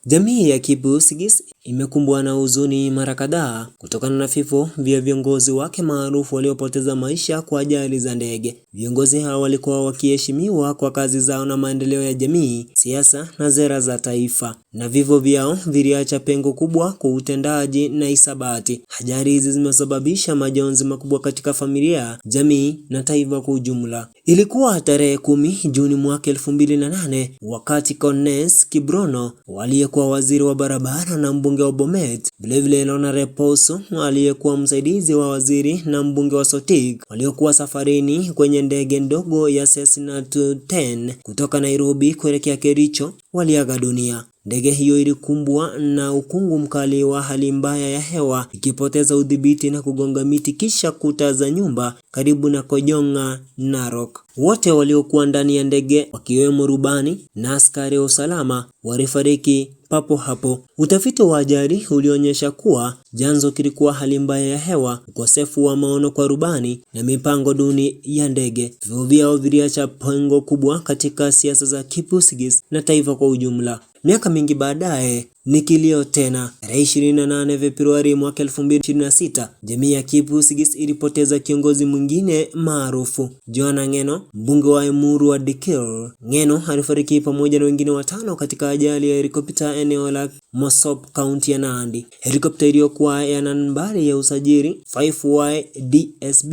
Jamii ya Kipsigis imekumbwa na huzuni mara kadhaa kutokana na vifo vya viongozi wake maarufu waliopoteza maisha kwa ajali za ndege. Viongozi hao walikuwa wakiheshimiwa kwa kazi zao na maendeleo ya jamii, siasa na sera za taifa, na vifo vyao viliacha pengo kubwa kwa utendaji na hisabati. Ajali hizi zimesababisha majonzi makubwa katika familia, jamii na taifa kwa ujumla. Ilikuwa tarehe 10 Juni mwaka 2008 wakati Cornelius Kibrono aliyekuwa waziri wa barabara na mbunge wa Bomet, vilevile Honorable Poso aliyekuwa msaidizi wa waziri na mbunge wa Sotik, waliokuwa safarini kwenye ndege ndogo ya Cessna 210 kutoka Nairobi kuelekea Kericho waliaga dunia. Ndege hiyo ilikumbwa na ukungu mkali wa hali mbaya ya hewa, ikipoteza udhibiti na kugonga miti kisha kuta za nyumba karibu na Kojonga, Narok. Wote waliokuwa ndani ya ndege, wakiwemo rubani na askari wa usalama, walifariki papo hapo. Utafiti wa ajali ulionyesha kuwa chanzo kilikuwa hali mbaya ya hewa, ukosefu wa maono kwa rubani na mipango duni ya ndege. Vifo vyao viliacha pengo kubwa katika siasa za Kipsigis na taifa kwa ujumla. Miaka mingi baadaye ni kilio tena. Tarehe 28 Februari mwaka 2026, jamii ya Kipsigis ilipoteza kiongozi mwingine maarufu, John Ngeno, mbunge wa Emuru wa Dikir. Ngeno alifariki pamoja na wengine 5 katika ajali ya helikopta eneo la Mosop, kaunti ya Nandi. Helikopta iliyokuwa ya nambari ya usajili 5YDSB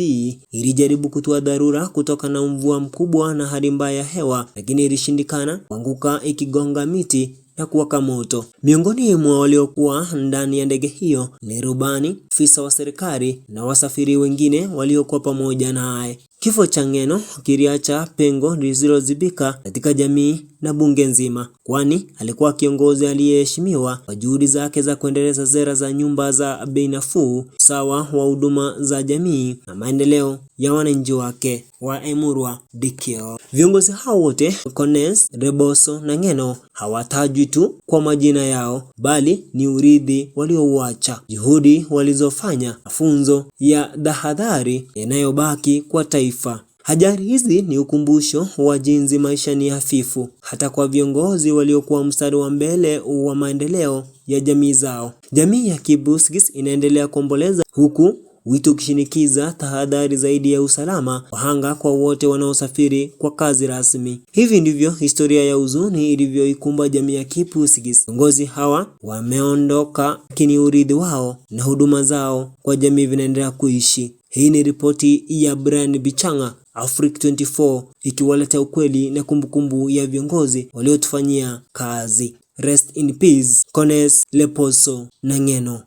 ilijaribu kutua dharura kutoka na mvua mkubwa na hali mbaya ya hewa, lakini ilishindikana, kuanguka ikigonga miti na kuwaka moto. Miongoni mwa waliokuwa ndani ya ndege hiyo ni rubani, afisa wa serikali na wasafiri wengine waliokuwa pamoja naye. Kifo cha Ngeno kiliacha pengo lisilozibika katika jamii na bunge nzima, kwani alikuwa kiongozi aliyeheshimiwa kwa juhudi zake za kuendeleza sera za nyumba za bei nafuu, sawa wa huduma za jamii na maendeleo ya wananchi wake wa Emuru Dikir. Viongozi hao wote, Cornelius, Reboso na Ngeno, hawatajwi tu kwa majina yao, bali ni urithi waliouacha, juhudi walizofanya, mafunzo ya tahadhari yanayobaki kwa taifa. Ajali hizi ni ukumbusho wa jinsi maisha ni hafifu, hata kwa viongozi waliokuwa mstari wa mbele wa maendeleo ya jamii zao. Jamii ya Kipsigis inaendelea kuomboleza, huku wito ukishinikiza tahadhari zaidi ya usalama wahanga kwa wote wanaosafiri kwa kazi rasmi. Hivi ndivyo historia ya huzuni ilivyoikumba jamii ya Kipsigis. Viongozi hawa wameondoka, lakini urithi wao na huduma zao kwa jamii vinaendelea kuishi. Hii ni ripoti ya Brian Bichanga, Africa 24, ikiwaleta ukweli na kumbukumbu ya viongozi waliotufanyia kazi. Rest in peace, Cornelius, Leposo na Ngeno.